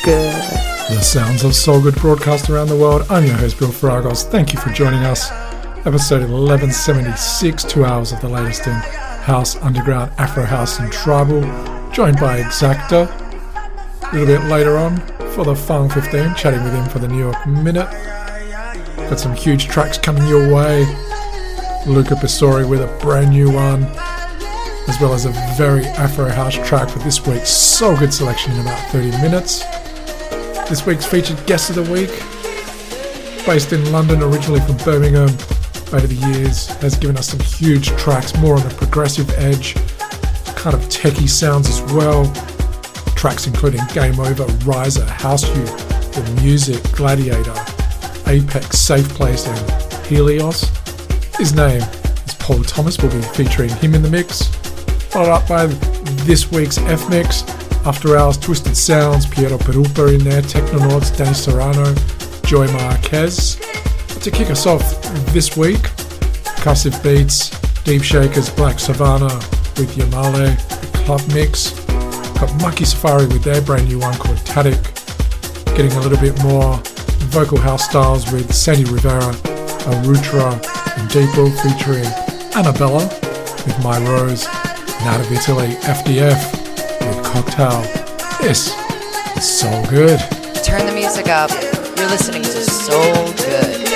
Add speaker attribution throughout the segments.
Speaker 1: Good.
Speaker 2: The sounds of SoulGood broadcast around the world. I'm your host, Bill Fragos. Thank you for joining us. Episode 1176, 2 hours of the latest in house, underground, Afro house and tribal. Joined by Exacta a little bit later on for the Fung 15, chatting with him for the New York Minute. Got some huge tracks coming your way. Luca Bisori with a brand new one, as well as a very Afro house track for this week's SoulGood selection in about 30 minutes. This week's featured guest of the week, based in London, originally from Birmingham, over the years, has given us some huge tracks, more on the progressive edge, kind of techie sounds as well. Tracks including Game Over, Riser, House Youth, The Music, Gladiator, Apex, Safe Place and Helios. His name is Paul Thomas. We'll be featuring him in the mix. Followed up by this week's F-Mix, After Hours, Twisted Sounds, Piero Pirupa in there, Tektonauts, Danny Serrano, Joy Marquez. But to kick us off this week, Percussive Beats, Deepshakerz, Black Savana with Yemale, the Club Mix. Got Monkey Safari with their brand new one called Tariq. Getting a little bit more vocal house styles with Sandy Rivera, Aruhtra and Deeprule featuring Annabella with My Rose, and out of Italy, FDF with Cocktail. This is SoulGood.
Speaker 1: Turn the music up. You're listening to SoulGood.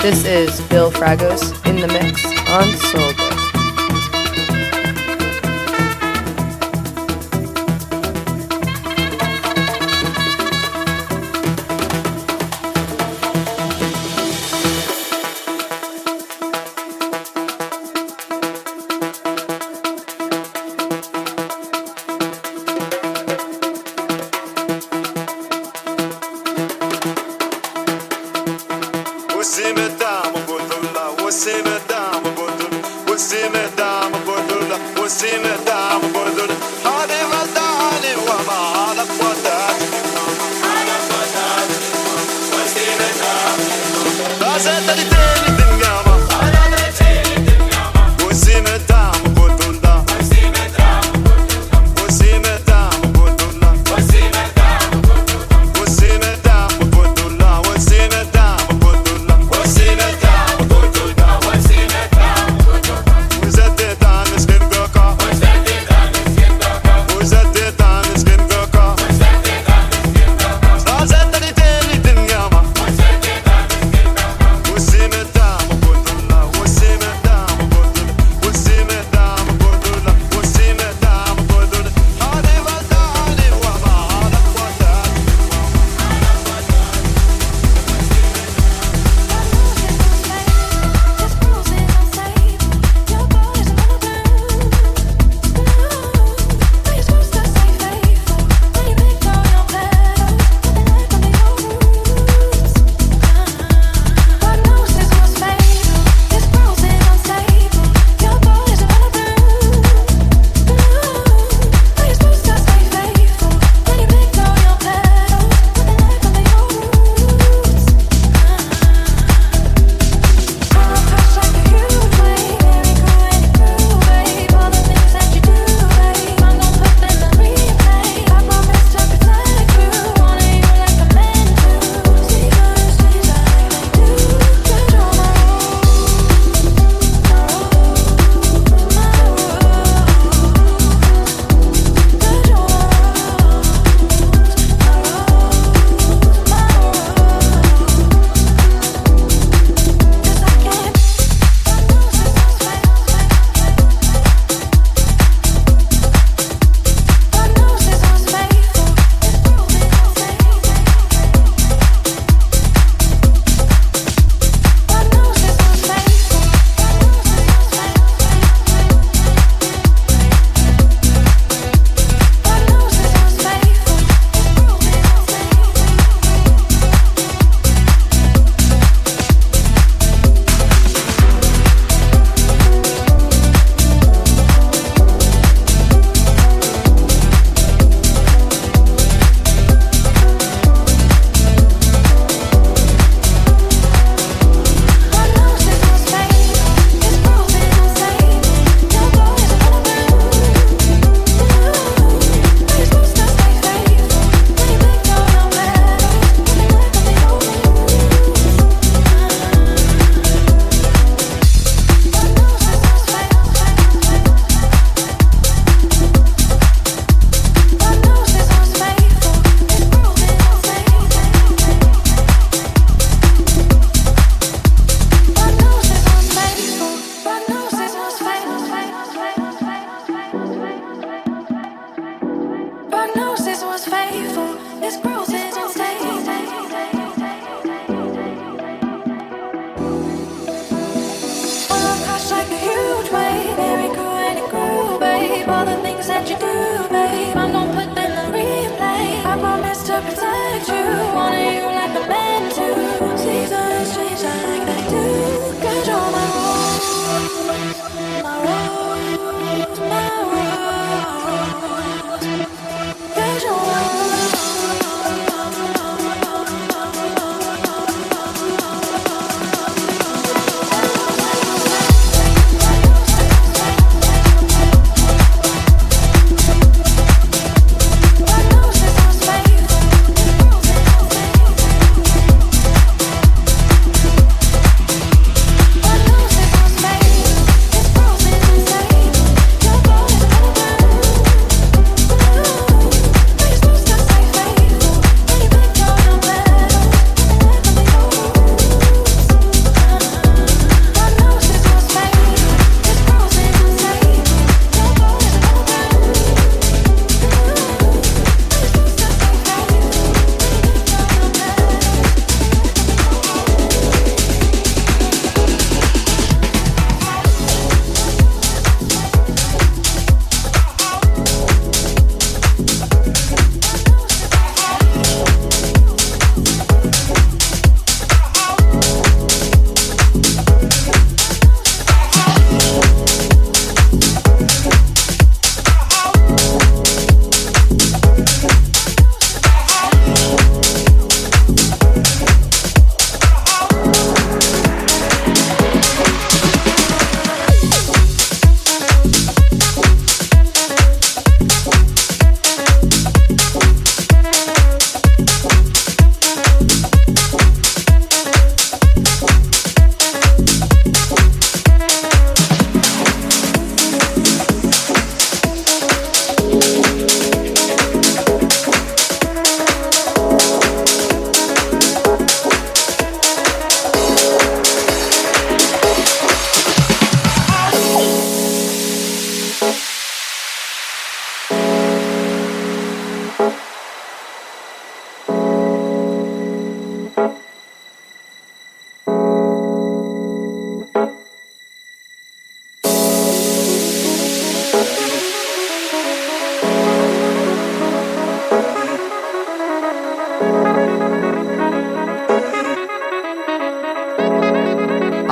Speaker 1: This is Bill Fragos in the mix on SoulGood.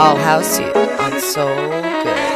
Speaker 1: I'll house you on Soul Good.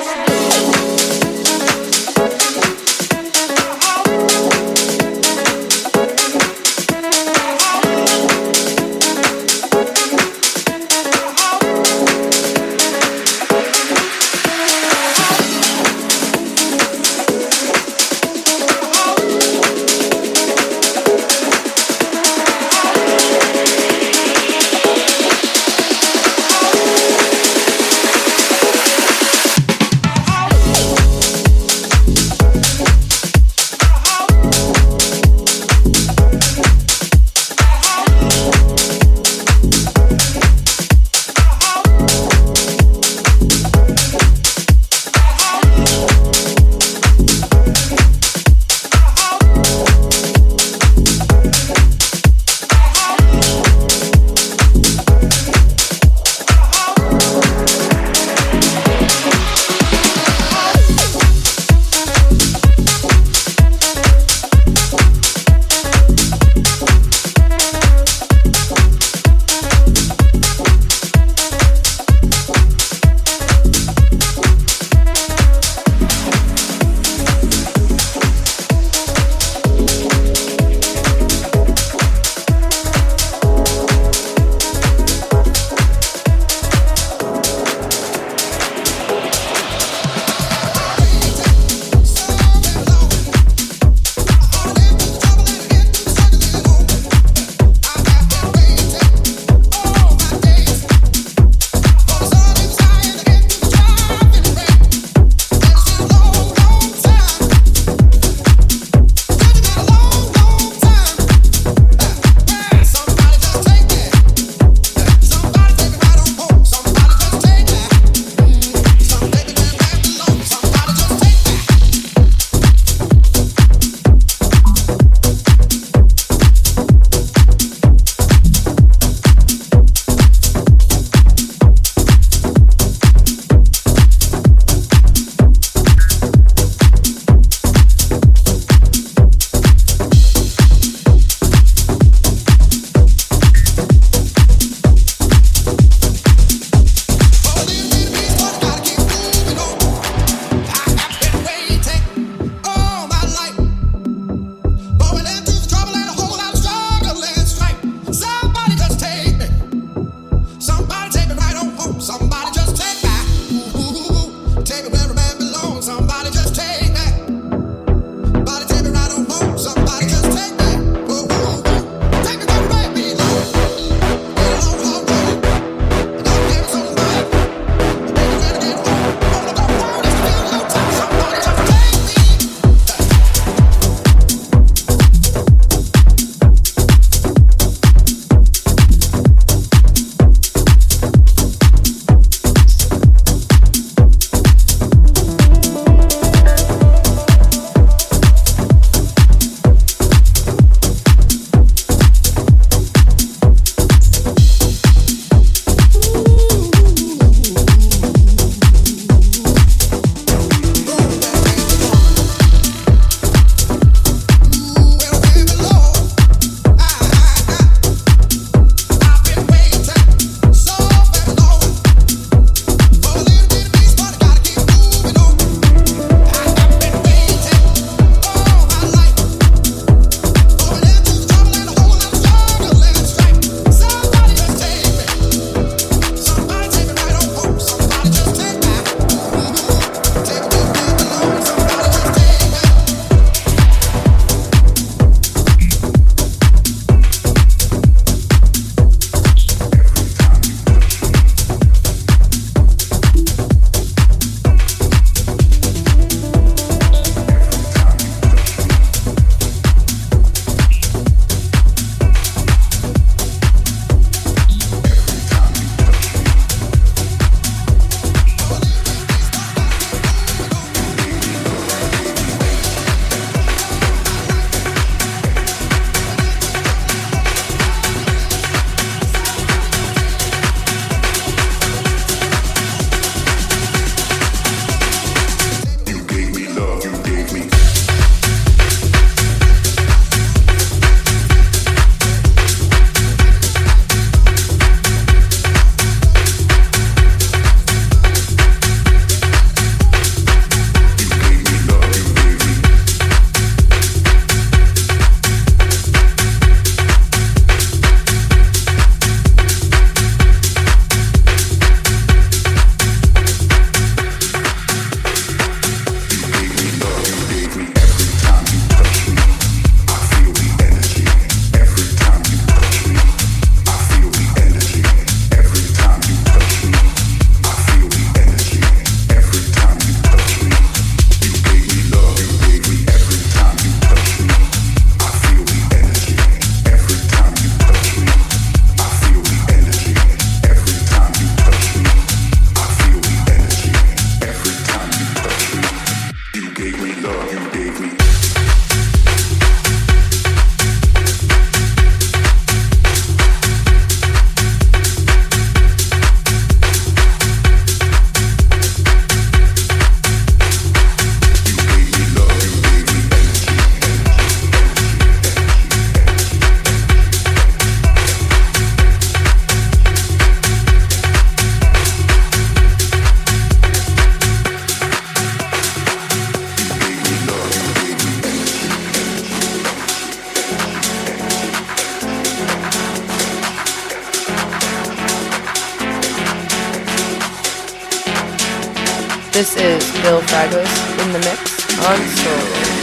Speaker 1: This is Bill Fragos in the mix on Soul.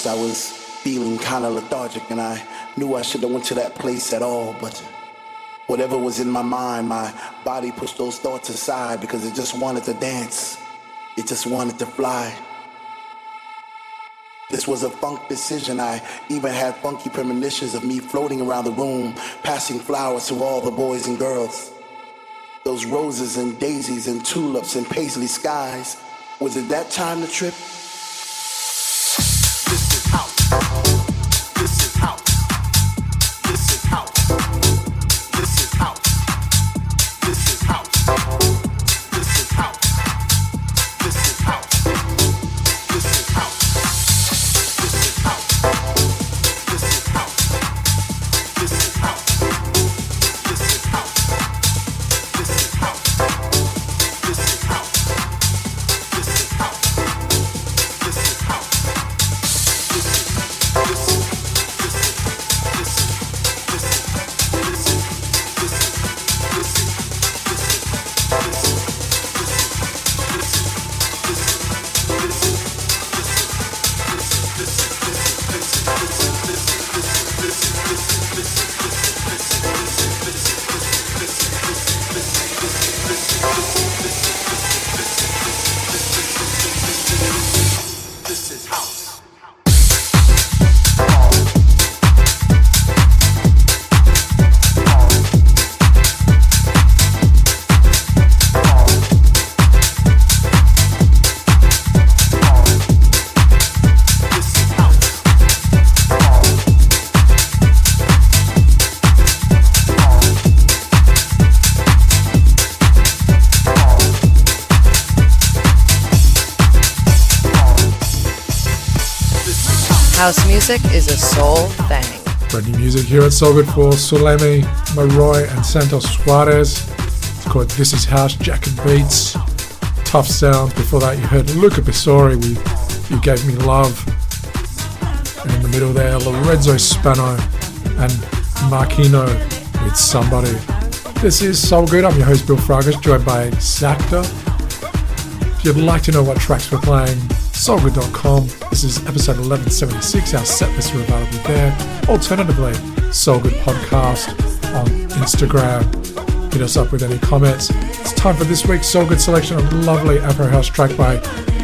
Speaker 3: I was feeling kind of lethargic and I knew I shouldn't have went to that place at all, but whatever was in my mind, my body pushed those thoughts aside because it just wanted to dance. It just wanted to fly. This was a funk decision. I even had funky premonitions of me floating around the room, passing flowers to all the boys and girls. Those roses and daisies and tulips and paisley skies. Was it that time to trip? This is house. This is house. This is house. This is house. This is house. This is house. This is house. This is house. This is house. This is house. This is house. This is house. This is house. This is house. This is house. This is house.
Speaker 1: House music is a soul thing.
Speaker 2: Brand new music here at SoulGood for Soulemi, Maroy and Santos Suarez. It's called This Is House, Jack and Beats. Tough sound. Before that you heard Luca Bisori with You Gave Me Love. And in the middle there, Lorenzo, Spano and Markyno with Somebody. This is SoulGood. I'm your host Bill Fragas, joined by Zactor. If you'd like to know what tracks we're playing, soulgood.com. This is episode 1176. Our set lists are available there. Alternatively, SoulGood Podcast on Instagram. Hit us up with any comments. It's time for this week's SoulGood selection. A lovely Afro House track by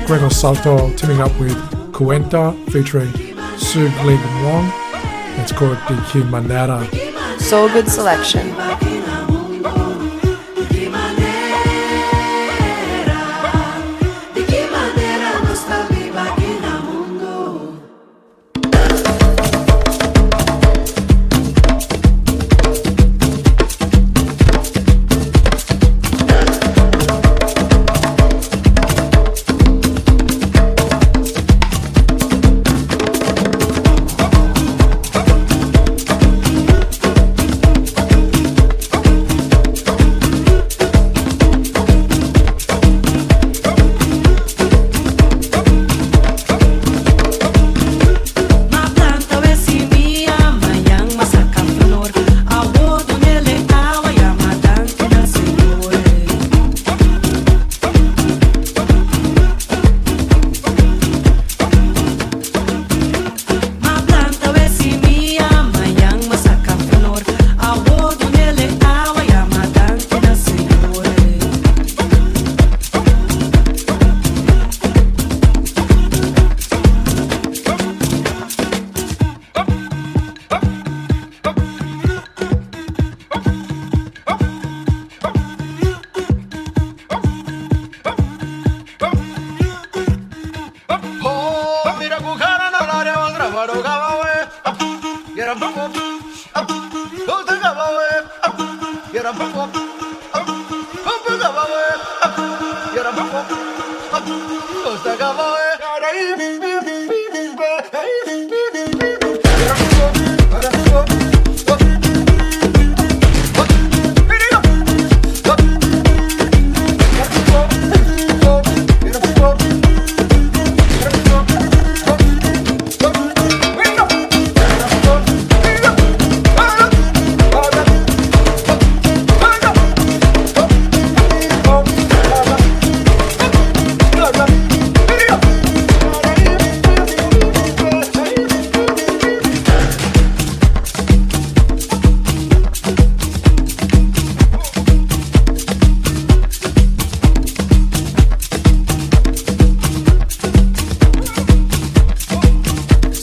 Speaker 2: Gregor Salto, teaming up with KUENTA, featuring Soug, Ling and Wong. It's called DQ Manera.
Speaker 1: SoulGood selection.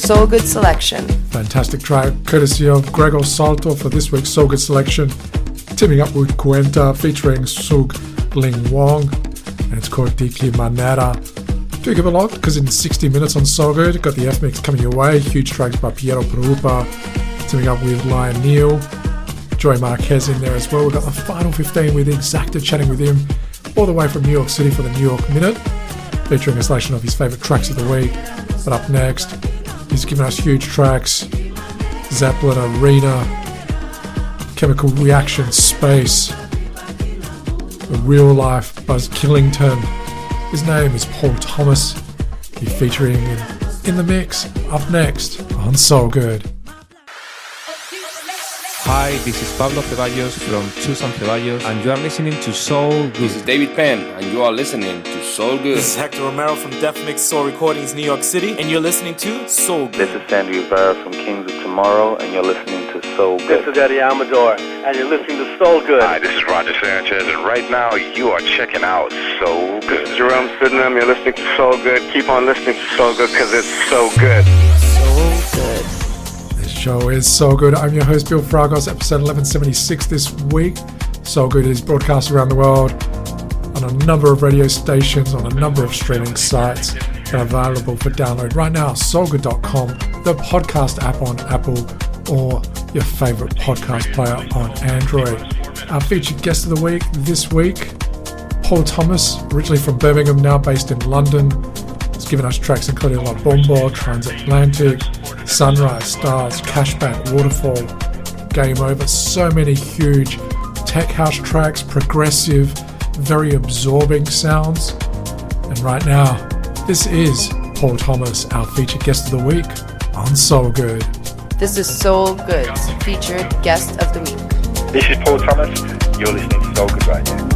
Speaker 1: SoulGood selection.
Speaker 2: Fantastic track, courtesy of Gregor Salto for this week's SoulGood selection, teaming up with KUENTA, featuring Soug, Ling, Wong, and it's called DQ Manera. Do give a lot, because in 60 minutes on SoulGood, got the F-Mix coming your way, huge tracks by Piero, Pirupa, teaming up with LIONEEL, Joy Marquez in there as well. We've got the final 15 with Exacta chatting with him, all the way from New York City for the New York Minute, featuring a selection of his favourite tracks of the week. But up next, he's given us huge tracks: Zeppelin, Arena, Chemical Reaction, Space, The Real Life, Buzz Killington. His name is Paul Thomas. He's featuring in the mix up next on SoulGood.
Speaker 4: Hi, this is Pablo Ceballos from Tucson Ceballos, and you are listening to SoulGood.
Speaker 5: This is David Penn, and you are listening to SoulGood.
Speaker 6: This is Hector Romero from Def Mix Soul Recordings, New York City, and you're listening to SoulGood.
Speaker 7: This is Sandy Rivera from Kings of Tomorrow, and you're listening to SoulGood.
Speaker 8: This is Eddie Amador, and you're listening to SoulGood.
Speaker 9: Hi, this is Roger Sanchez, and right now you are checking out SoulGood.
Speaker 8: This is Jerome Sydenham, you're listening to SoulGood. Keep on listening to SoulGood, because it's so good.
Speaker 1: SoulGood.
Speaker 2: This show is SoulGood. I'm your host, Bill Fragos, episode 1176 this week. SoulGood is broadcast around the world on a number of radio stations, on a number of streaming sites, and available for download right now. SoulGood.com, the podcast app on Apple, or your favorite podcast player on Android. Our featured guest of the week this week, Paul Thomas, originally from Birmingham, now based in London. It's given us tracks including like Bombo, Transatlantic, Sunrise, Stars, Cashback, Waterfall, Game Over. So many huge tech house tracks, progressive, very absorbing sounds. And right now, this is Paul Thomas, our featured guest of the week on SoulGood.
Speaker 1: This is SoulGood's featured guest of the week.
Speaker 9: This is Paul Thomas. You're listening to SoulGood right here.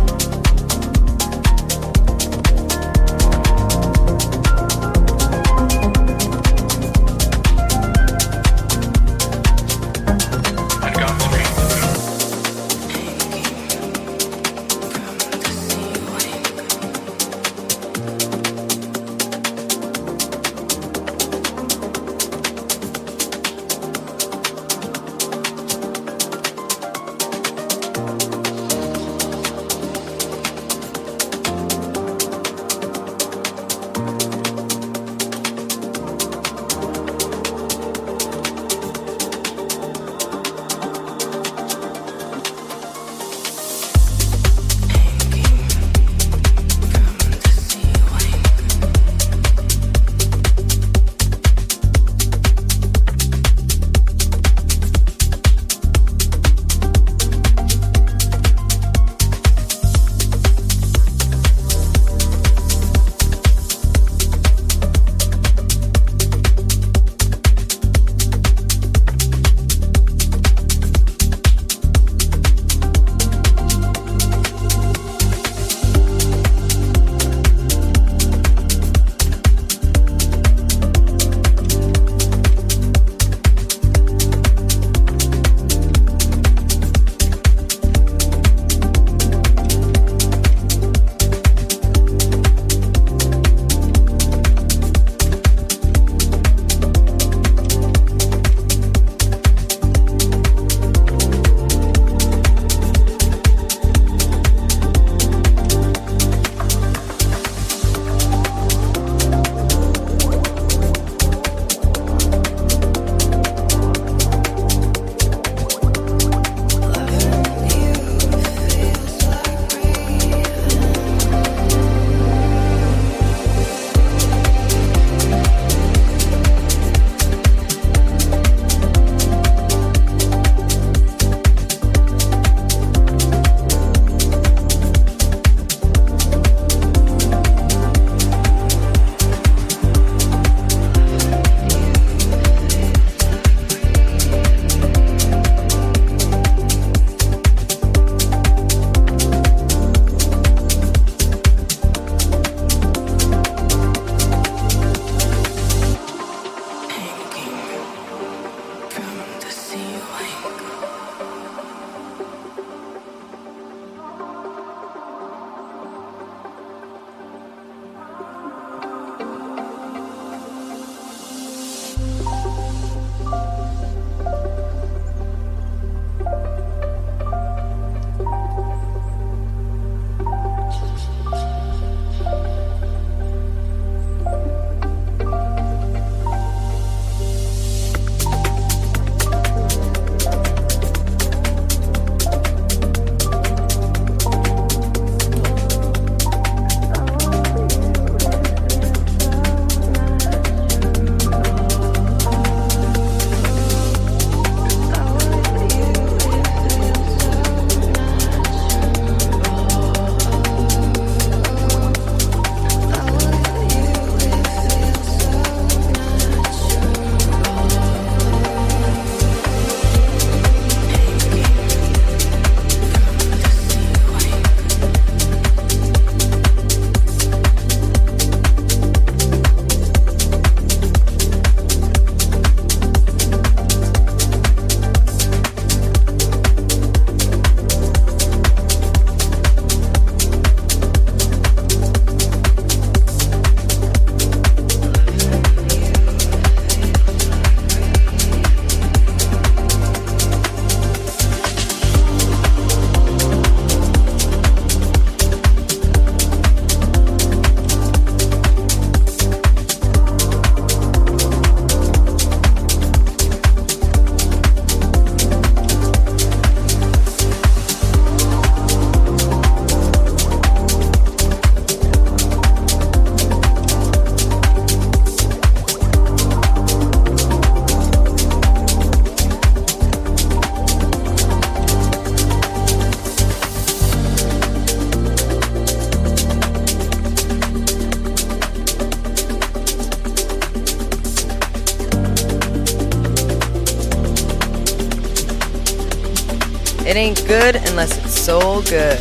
Speaker 1: It ain't good unless it's soul good.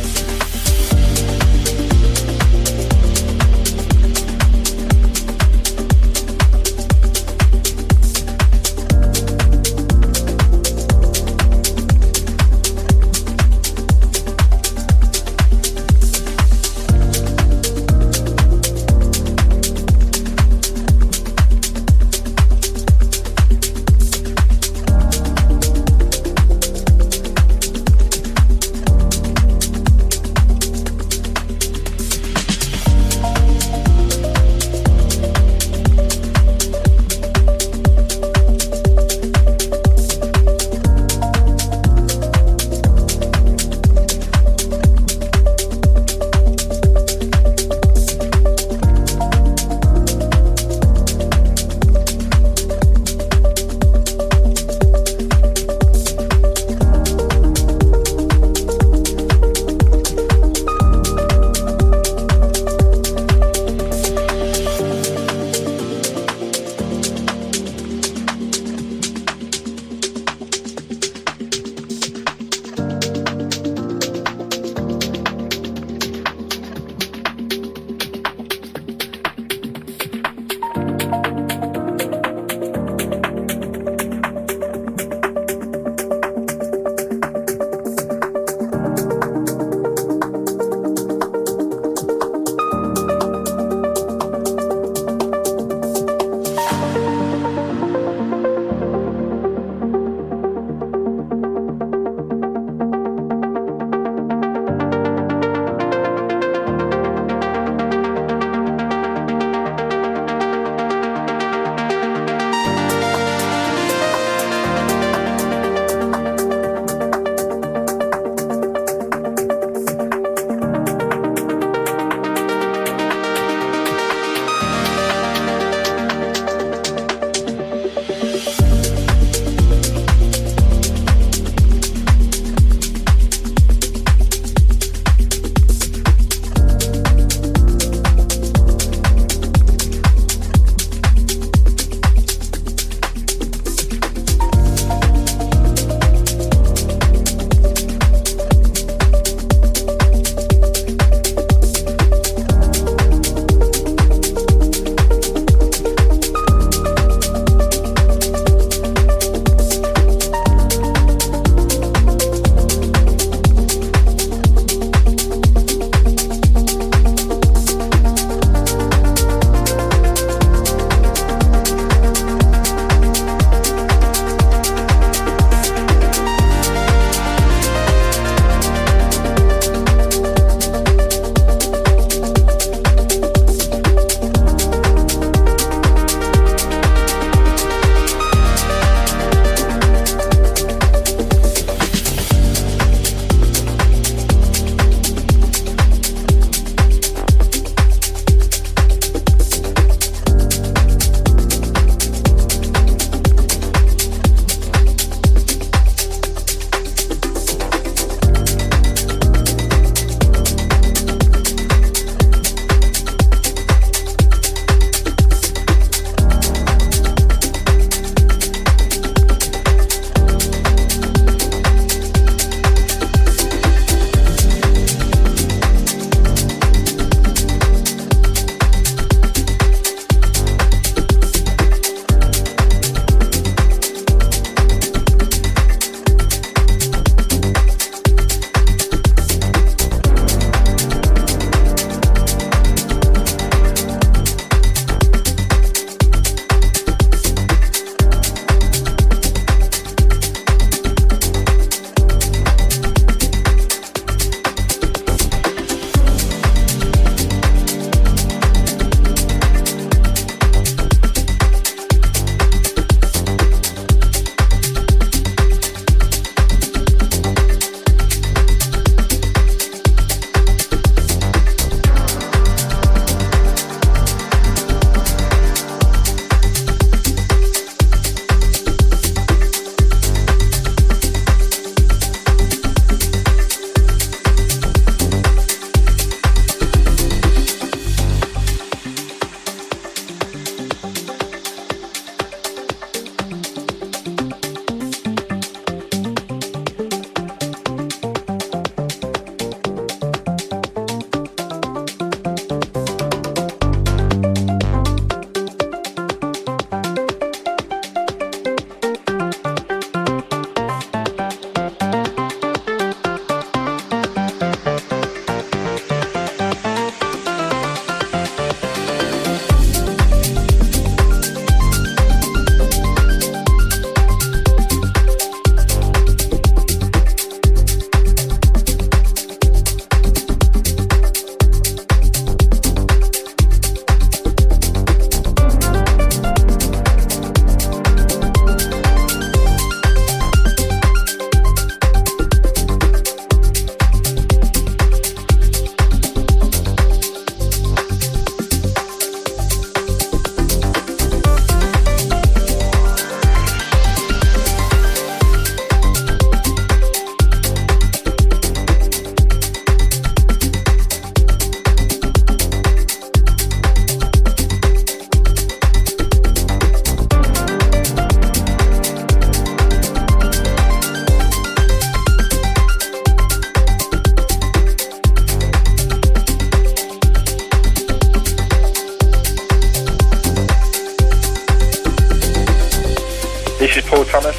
Speaker 10: This is Paul Thomas.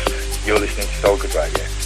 Speaker 10: You're listening to SoulGood Radio.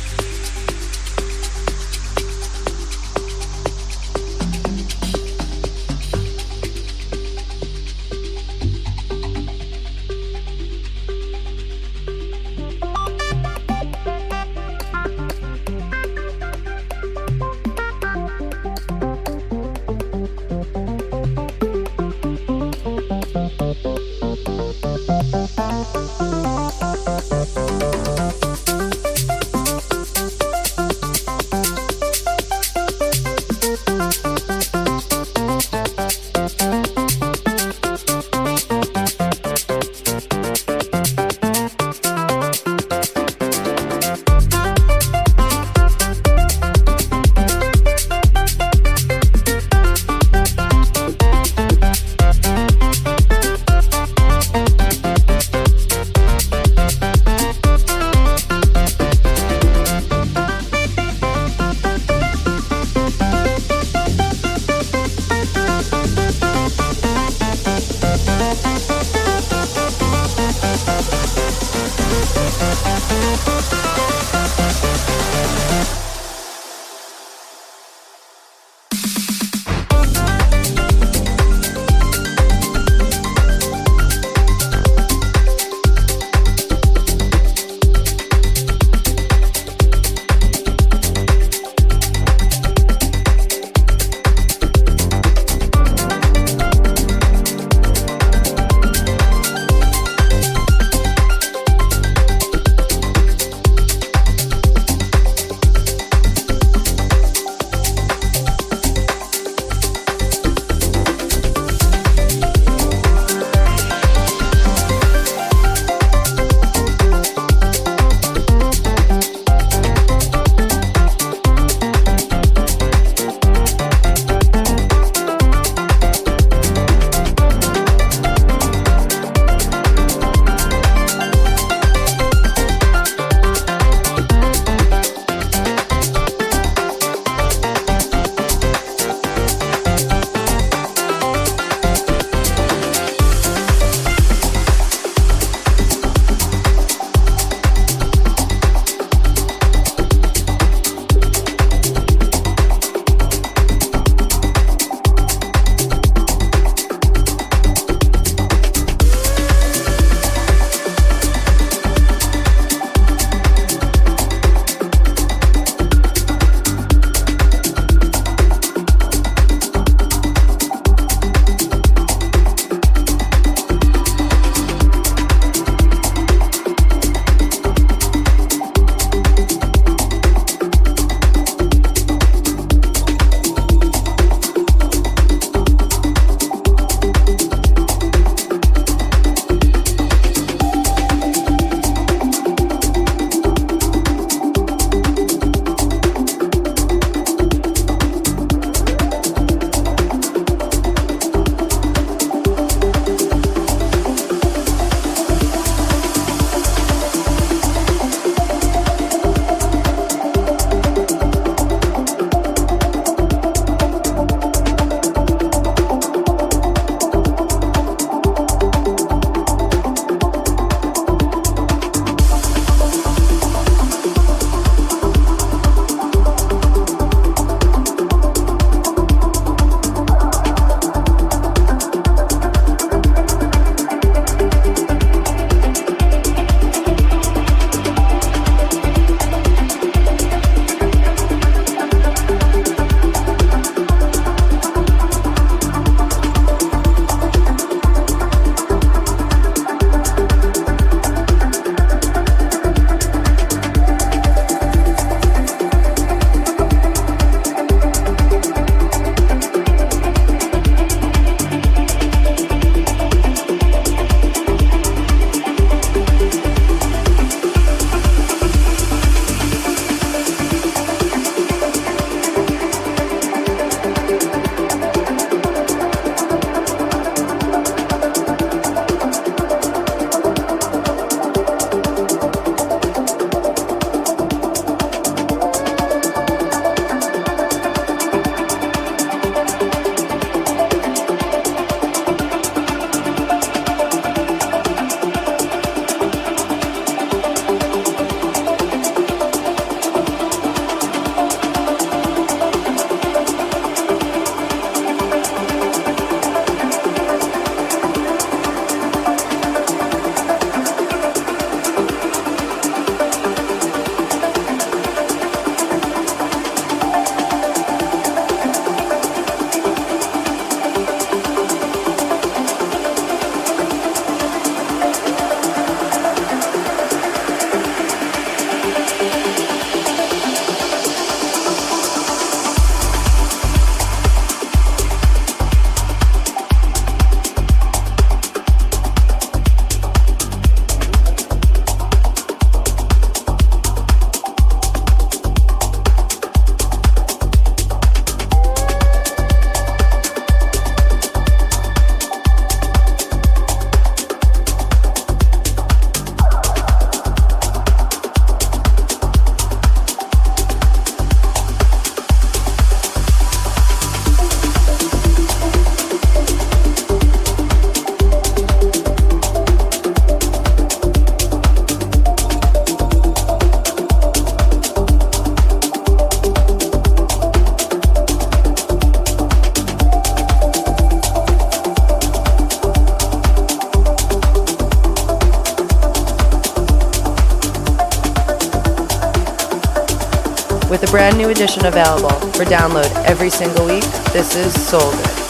Speaker 1: with a brand new edition available for download every single week. This is SoulGood.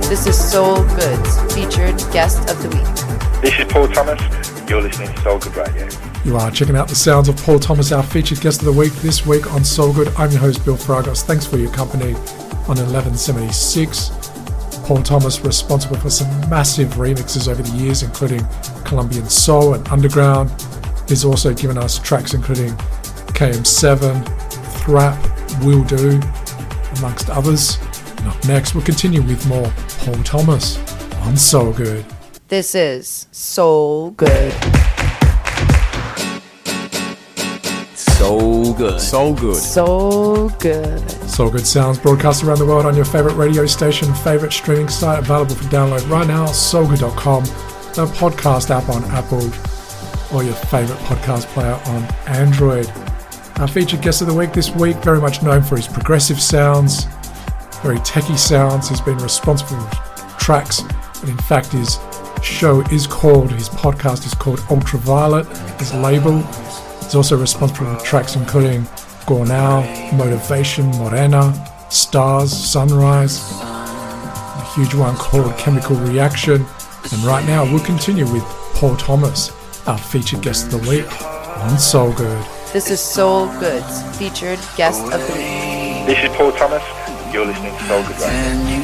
Speaker 1: This is SoulGood's featured guest of the week.
Speaker 10: This is Paul Thomas. You're listening to SoulGood Radio.
Speaker 2: You are checking out the sounds of Paul Thomas, our featured guest of the week, this week on SoulGood. I'm your host, Bill Fragos. Thanks for your company on 1176. Paul Thomas, responsible for some massive remixes over the years, including Colombian Soul and Underground. He's also given us tracks including KM7, Thrap, Will Do, amongst others. And up next, we'll continue with more Paul Thomas on SoulGood.
Speaker 1: This is SoulGood.
Speaker 5: SoulGood. SoulGood.
Speaker 1: SoulGood.
Speaker 2: SoulGood sounds broadcast around the world on your favourite radio station, favourite streaming site, available for download right now, soulgood.com, the podcast app on Apple, or your favourite podcast player on Android. Our featured guest of the week this week, very much known for his progressive sounds, very techie sounds. He's been responsible for tracks, and in fact his podcast is called Ultraviolet, his label. He's also responsible for tracks including Gornau, Motivation, Morena, Stars, Sunrise, a huge one called Chemical Reaction. And right now we'll continue with Paul Thomas, our featured guest of the week on SoulGood.
Speaker 1: This is SoulGood's featured guest of the week.
Speaker 10: This is Paul Thomas. You're listening to SoulGood Radio.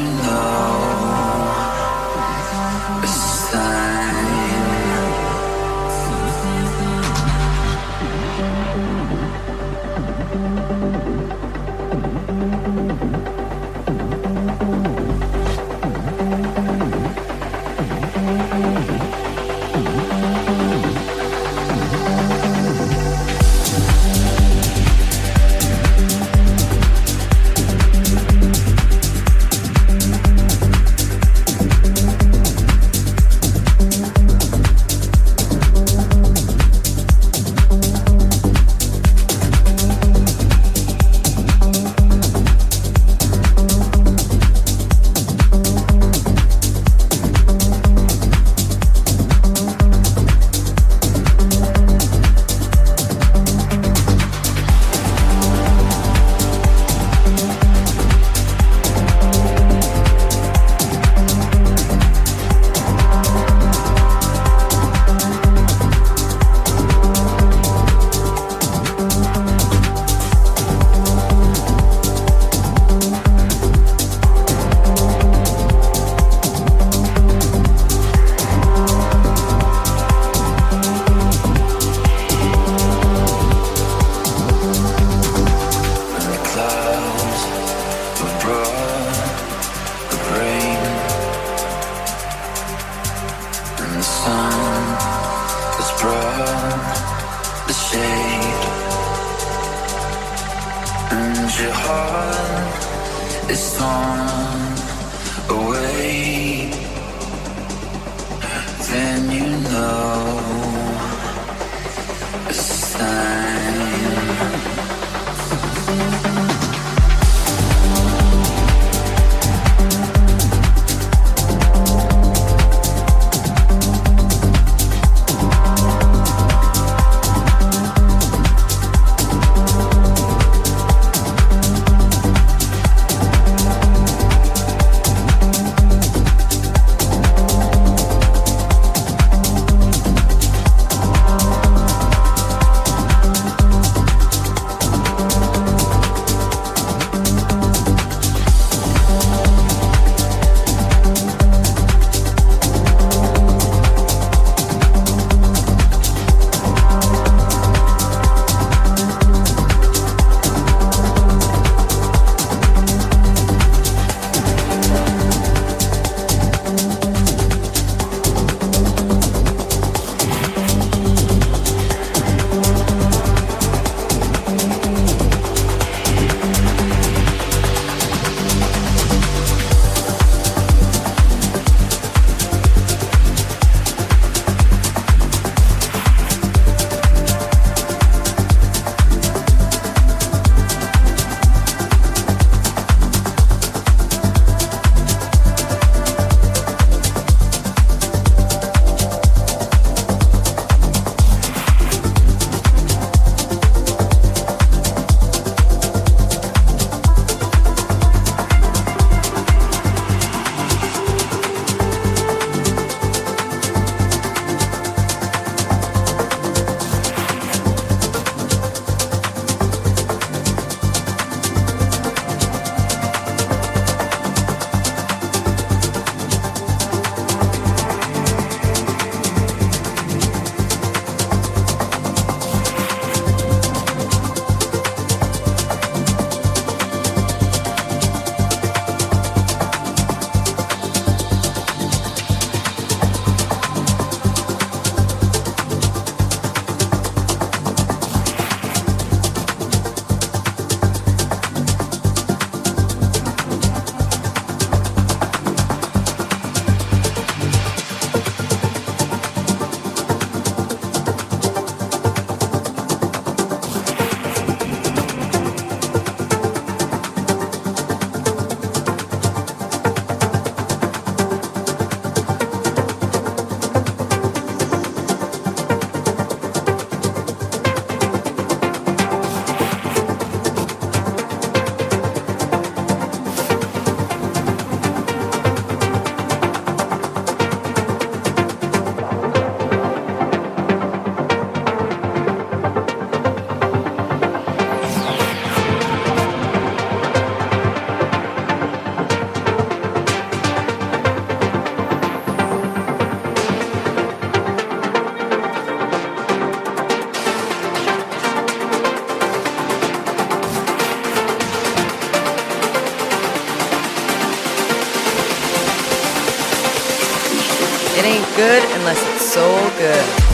Speaker 1: It ain't good unless it's soul good.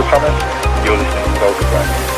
Speaker 9: Paul Thomas. You're listening to SoulGood Radio.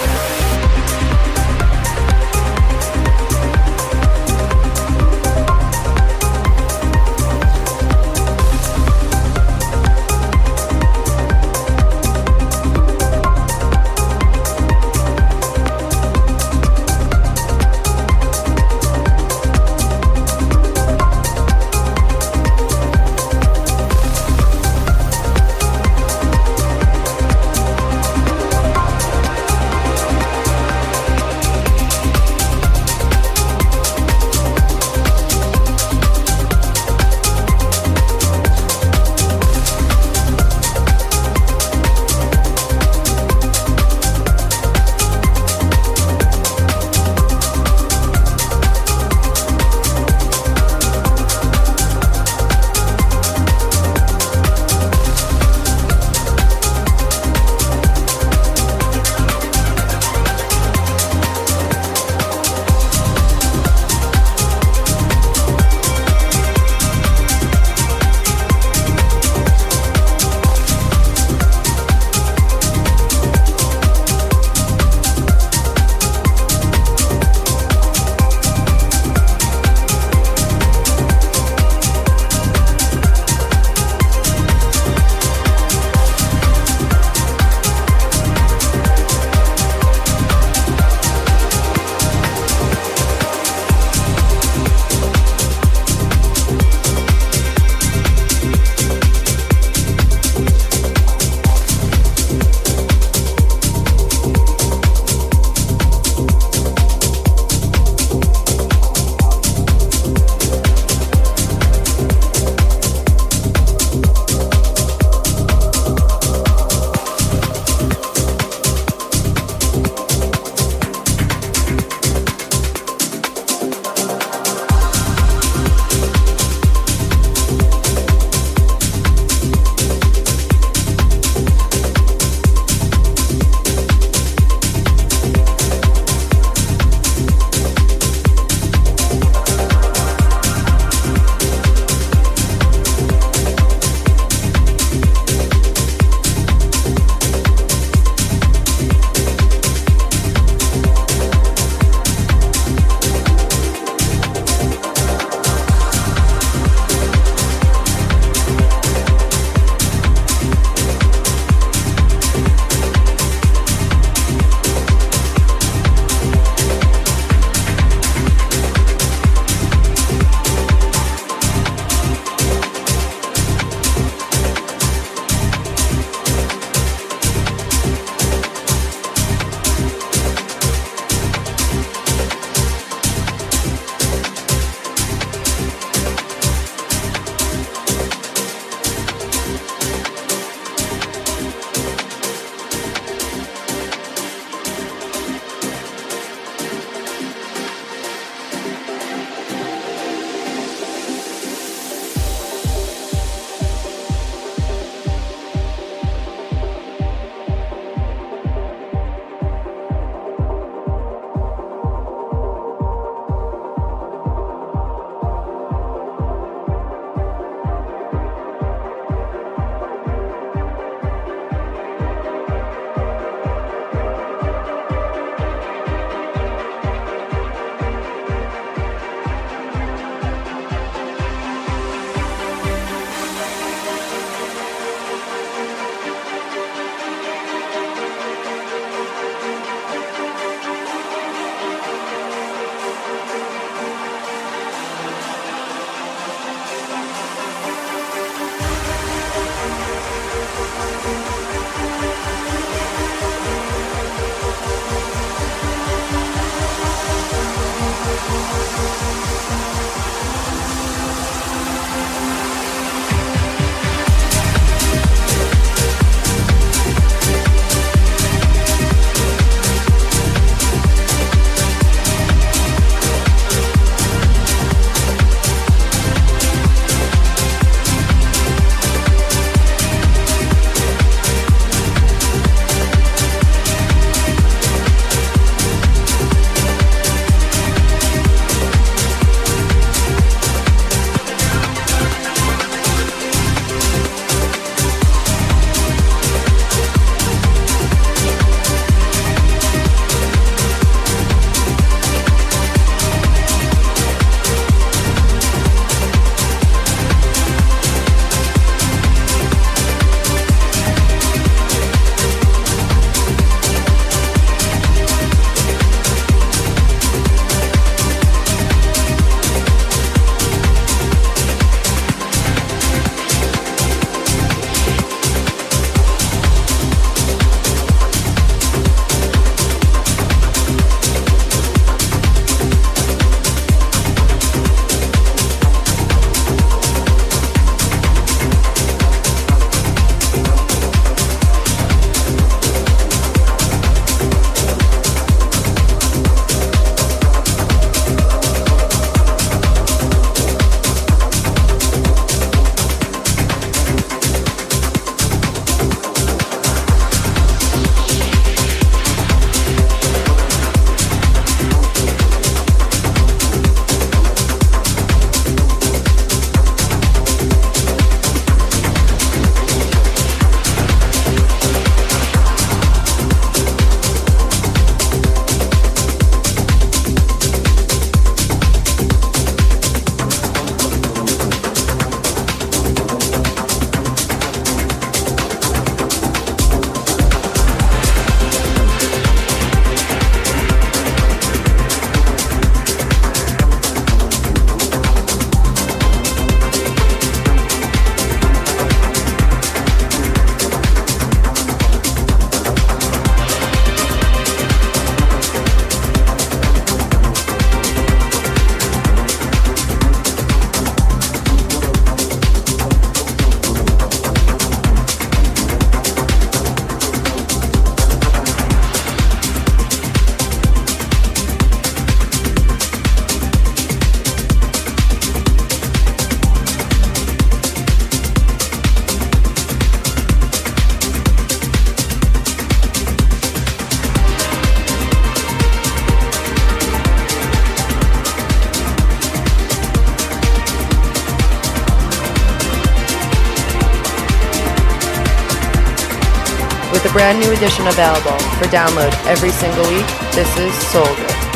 Speaker 1: brand new edition available for download every single week. This is SoulGood.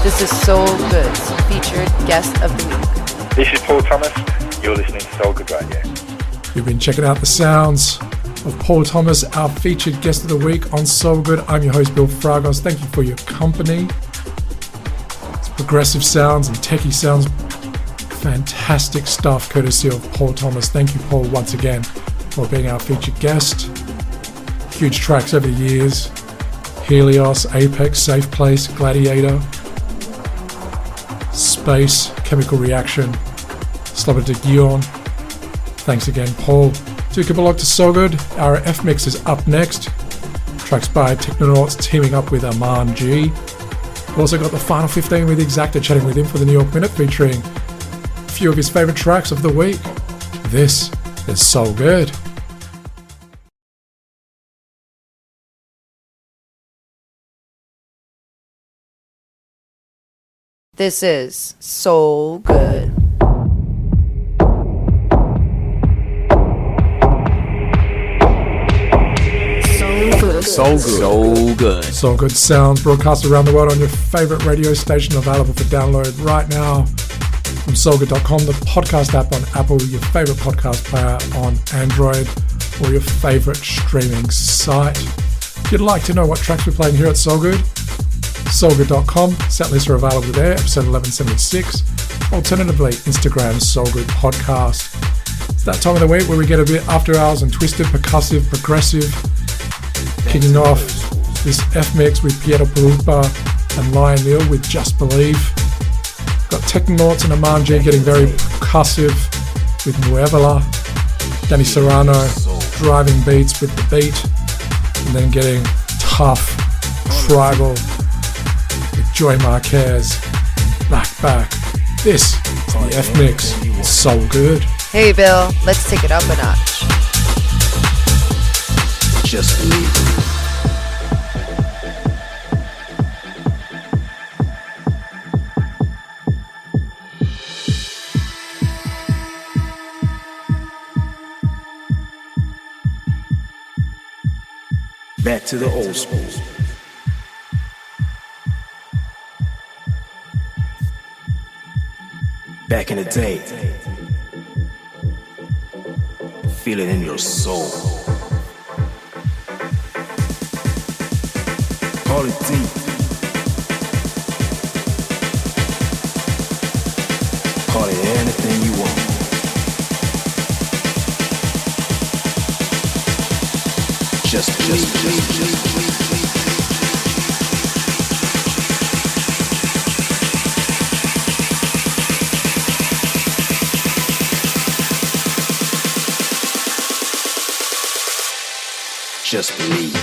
Speaker 1: This is SoulGood's featured guest of the week.
Speaker 10: This is Paul Thomas. You're listening to SoulGood Radio.
Speaker 2: You've been checking out the sounds of Paul Thomas, our featured guest of the week on SoulGood. I'm your host, Bill Fragos. Thank you for your company. It's progressive sounds and techie sounds. Fantastic stuff courtesy of Paul Thomas. Thank you, Paul, once again for being our featured guest. Huge tracks over the years. Helios, Apex, Safe Place, Gladiator, Space, Chemical Reaction, Slobber de Guion. Thanks again, Paul. Do keep a look to SoulGood. Our F mix is up next. Tracks by Tektonauts teaming up with Armandd G. We've also got the Final 15 with Exacta chatting with him for the New York Minute, featuring a few of his favourite tracks of the week. This is SoulGood.
Speaker 1: This is SoulGood.
Speaker 2: SoulGood sounds broadcast around the world on your favourite radio station, available for download right now from SoulGood.com, the podcast app on Apple, your favourite podcast player on Android, or your favourite streaming site. If you'd like to know what tracks we're playing here at SoulGood, SoulGood.com, set lists are available there, episode 1176. Alternatively, Instagram SoulGood Podcast. It's that time of the week where we get a bit after hours and twisted, percussive, progressive. Kicking off this F mix with Piero, Pirupa and LIONEEL with Just Believe. Got Tektonauts and Armandd G getting very percussive with Muevela. Danny Serrano driving beats with the beat, and then getting tough, tribal with Joy Marquez, Bak Back. This is the F mix. SoulGood.
Speaker 1: Hey Bill, let's take it up a notch.
Speaker 10: Just believe. Back to the old school. Back in the day. Feel it in your soul. Call it deep. Call it anything you want. Just believe. Just believe.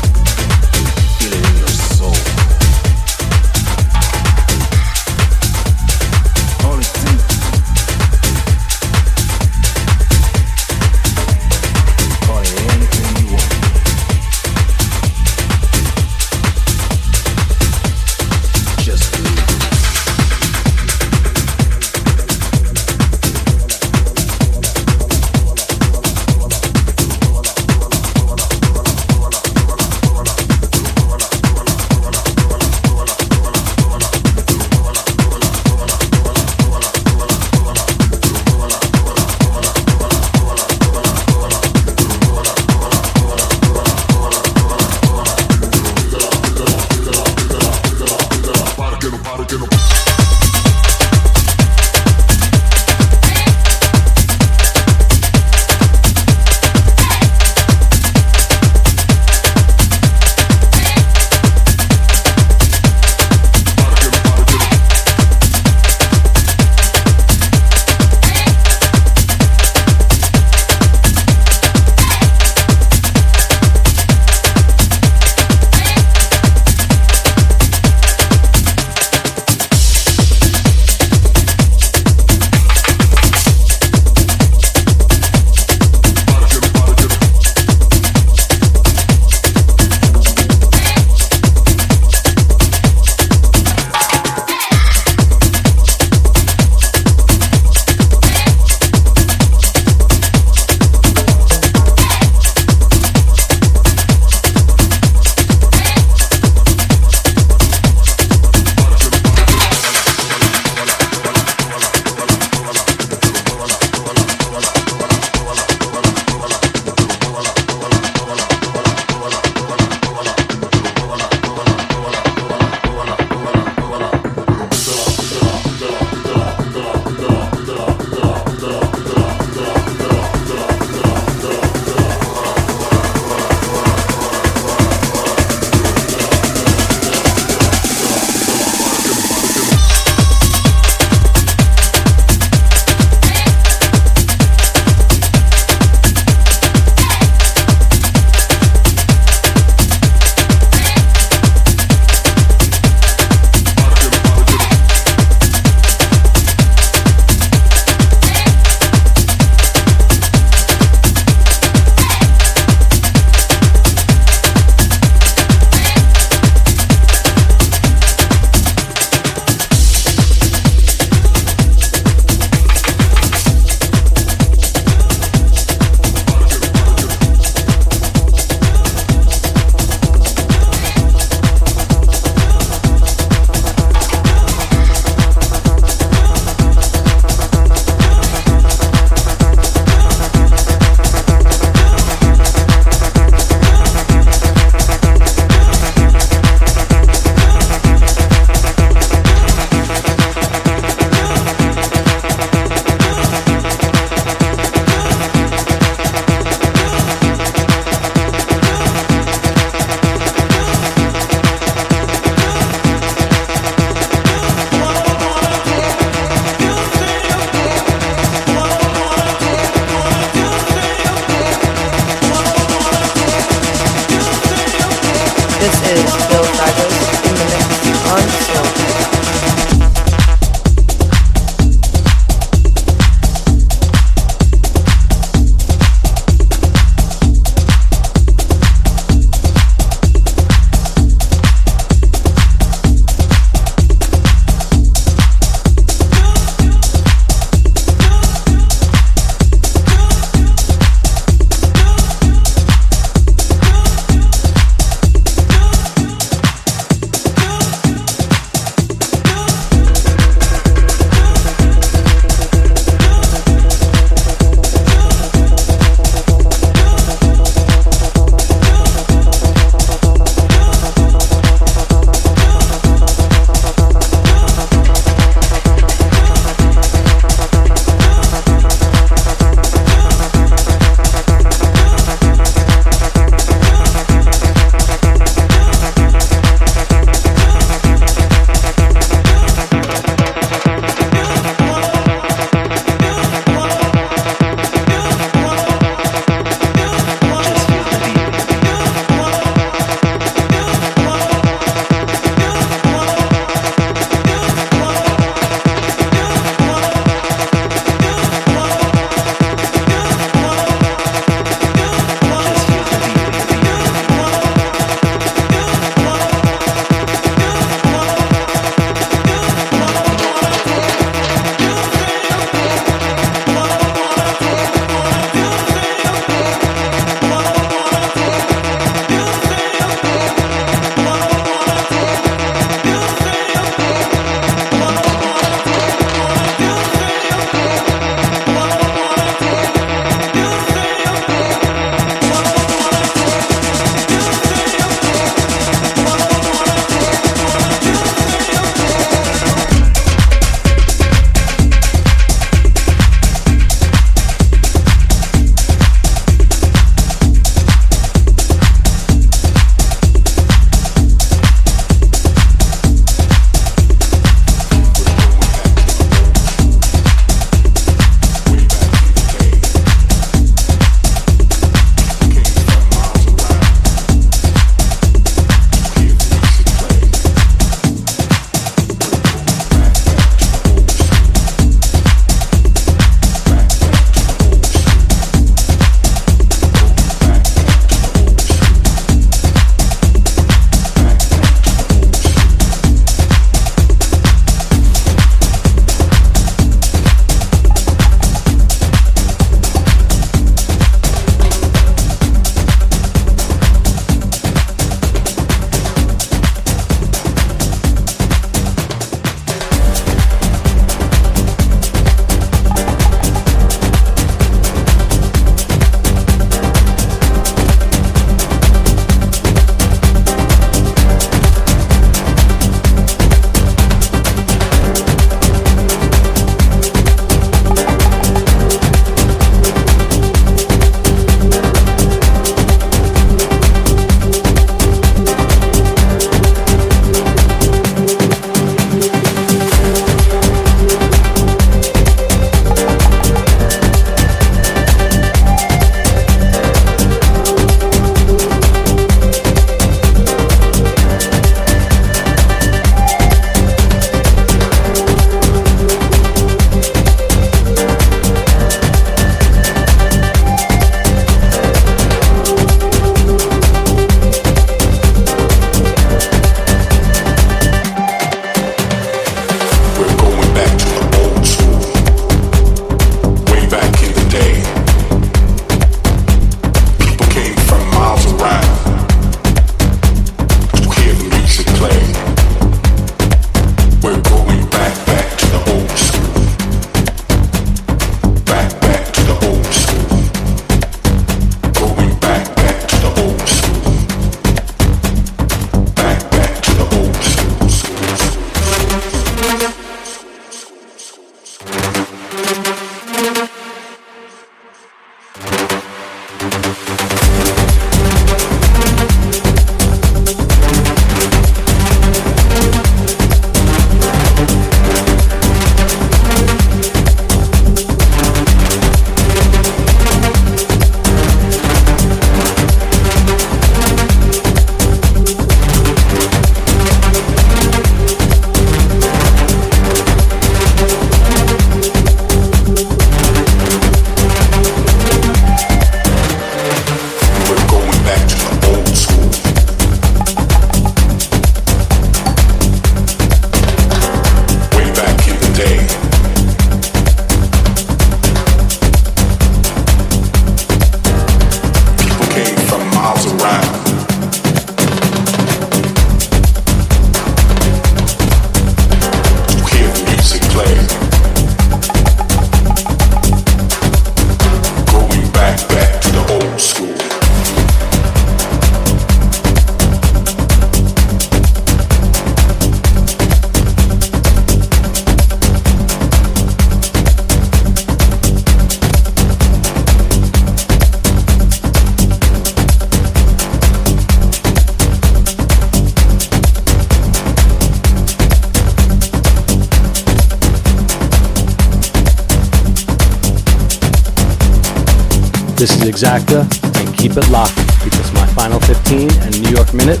Speaker 11: This is Exacta, and keep it locked because my Final 15 and New York Minute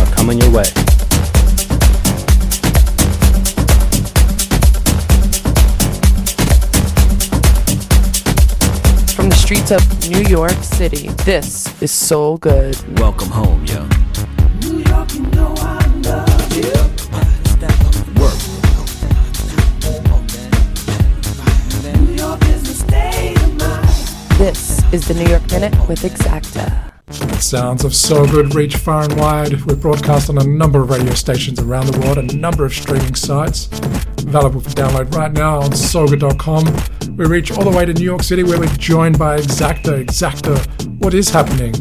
Speaker 11: are coming your way.
Speaker 1: From the streets of New York City, this is SoulGood.
Speaker 12: Welcome home, yo.
Speaker 13: New York, you know I love you.
Speaker 12: Work.
Speaker 13: New York is the state of mind.
Speaker 1: This is the New York Minute with Exacta.
Speaker 2: The sounds of SoulGood reach far and wide. We're broadcast on a number of radio stations around the world, a number of streaming sites. Available for download right now on SoulGood.com. We reach all the way to New York City where we're joined by Exacta. Exacta, what is happening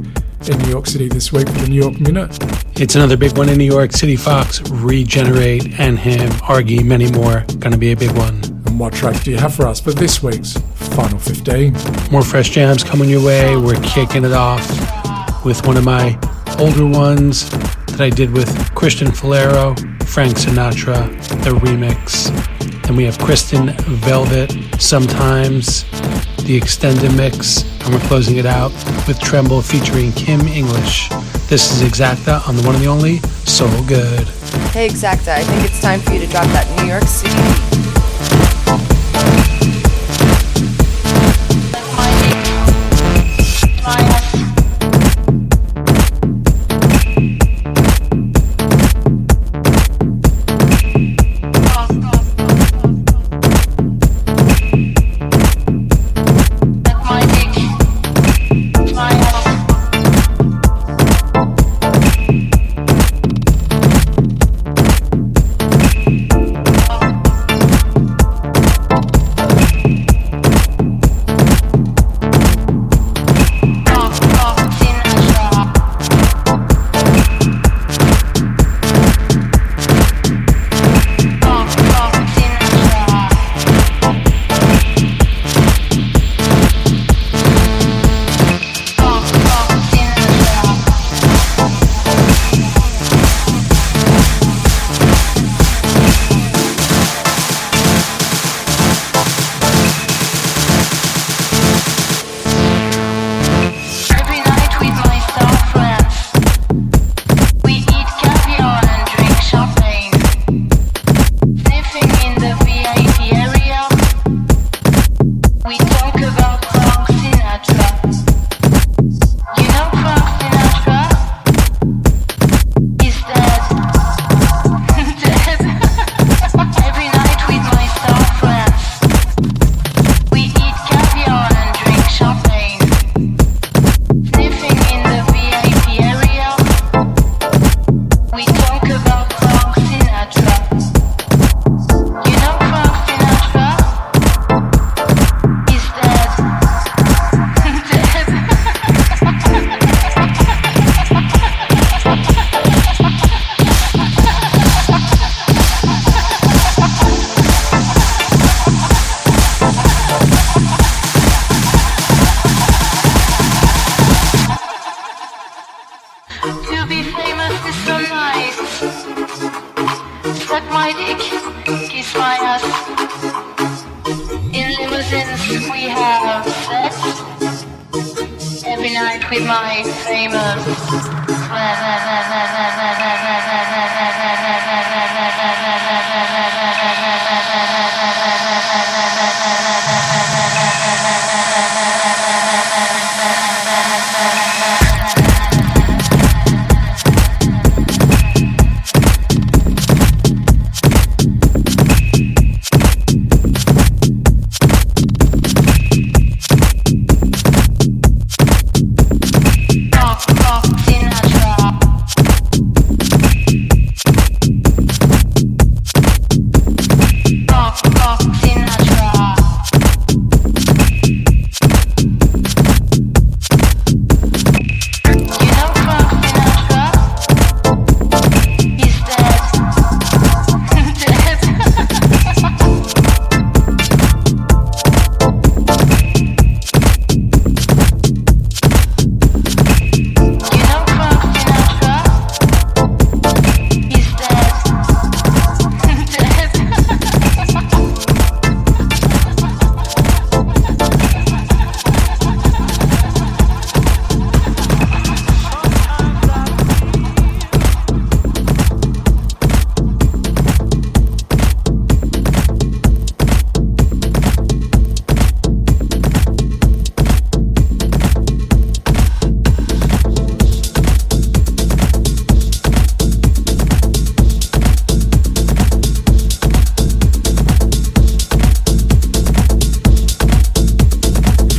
Speaker 2: in New York City this week for the New York Minute?
Speaker 14: It's another big one in New York City. Fox, Regenerate, and Him, Argy, many more. Gonna be a big one.
Speaker 2: And what tracks do you have for us for this week's Final 15?
Speaker 14: More fresh jams coming your way. We're kicking it off with one of my older ones that I did with Christian Falero, Frank Sinatra, the remix. Then we have Kristen Velvet, Sometimes, the extended mix, and we're closing it out with Tremble featuring Kim English. This is Exacta on the one and the only SoulGood.
Speaker 1: Hey Exacta, I think it's time for you to drop that New York City beat.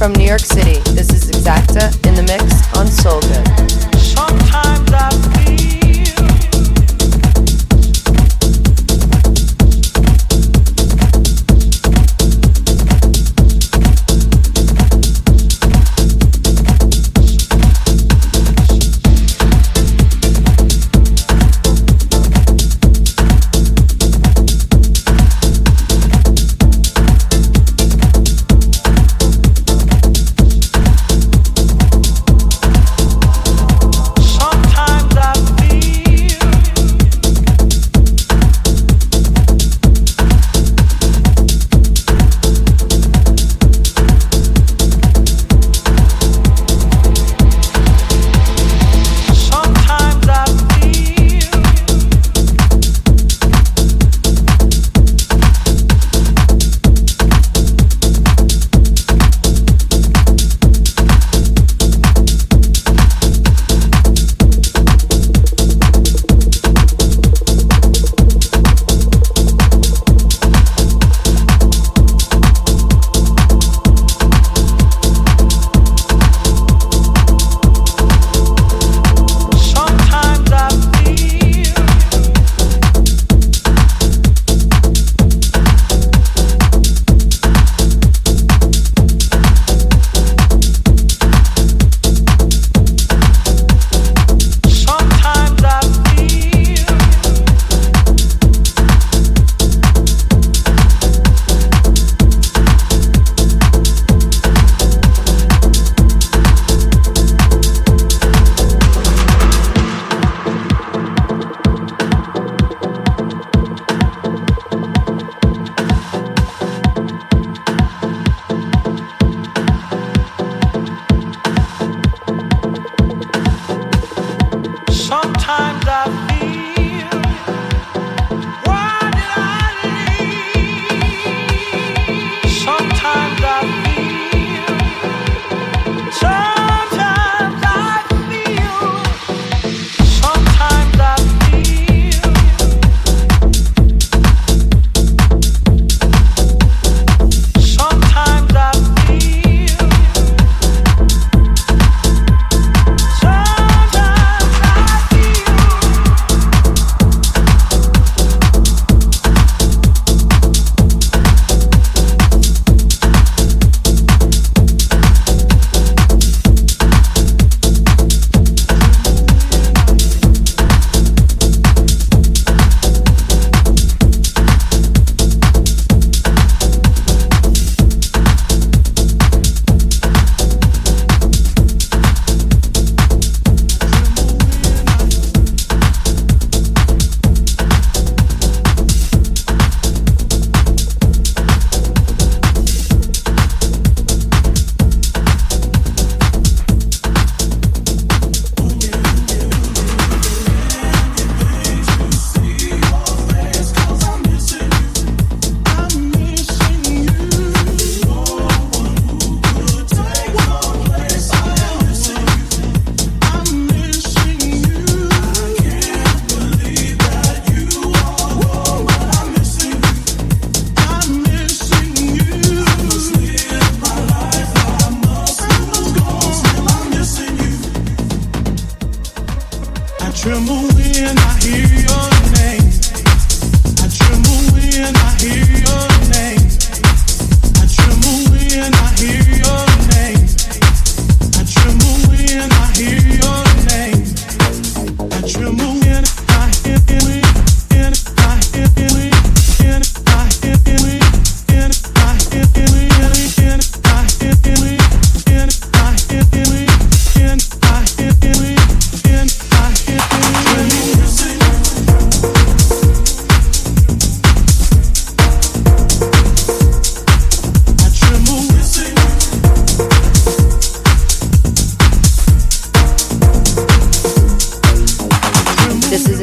Speaker 1: From New York City, this is Exacta in the mix on SoulGood.
Speaker 13: Sometimes I feel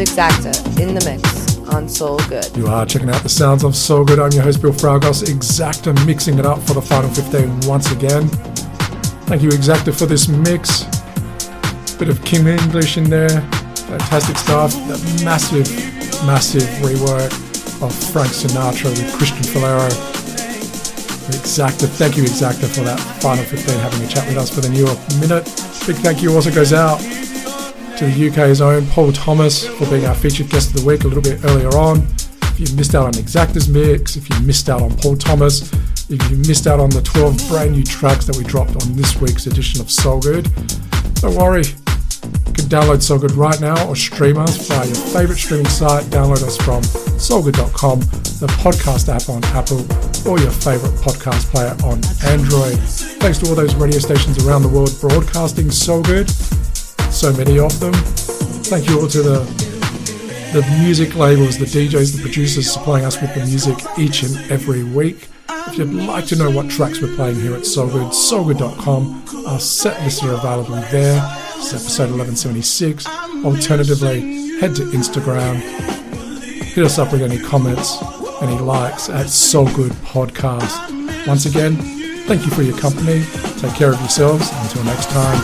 Speaker 1: Exacta in the mix on SoulGood.
Speaker 2: You are checking out the sounds of SoulGood. I'm your host, Bill Fragos. Exacta mixing it up for the final 15 once again. Thank you, Exacta, for this mix. Bit of King English in there. Fantastic stuff. That massive rework of Frank Sinatra with Christian Falero. Exacta. Thank you, Exacta, for that final 15 having a chat with us for the New York Minute. Big thank you also goes out to the UK's own Paul Thomas for being our featured guest of the week a little bit earlier on. If you missed out on Exacta's mix, if you missed out on Paul Thomas, if you missed out on the 12 brand new tracks that we dropped on this week's edition of SoulGood, don't worry. You can download SoulGood right now or stream us via your favourite streaming site. Download us from soulgood.com, the podcast app on Apple, or your favourite podcast player on Android. Thanks to all those radio stations around the world broadcasting SoulGood, so many of them. Thank you all to the music labels, the DJs, the producers supplying us with the music each and every week. If you'd like to know what tracks we're playing here at SoulGood, soulgood.com. Our set lists are available there. It's episode 1176. Alternatively, head to Instagram. Hit us up with any comments, any likes at SoulGood Podcast. Once again, thank you for your company. Take care of yourselves. Until next time,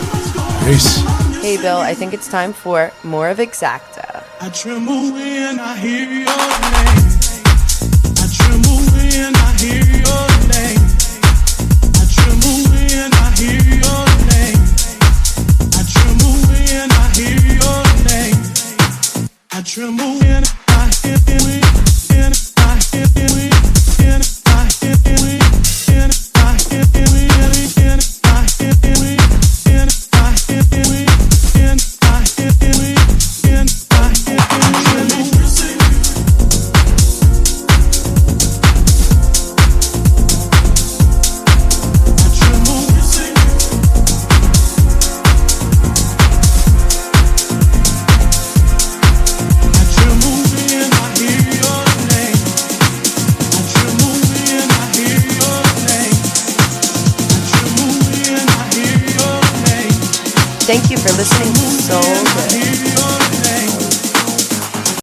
Speaker 2: peace.
Speaker 1: Hey Bill, I think it's time for more of Exacta.
Speaker 3: I tremble when I hear your name. I tremble when I hear your name. I tremble when I hear your name. I tremble when I hear your name. I tremble when I hear when I hear when I hear when I hear when I hear when
Speaker 1: Thank you for listening to Soul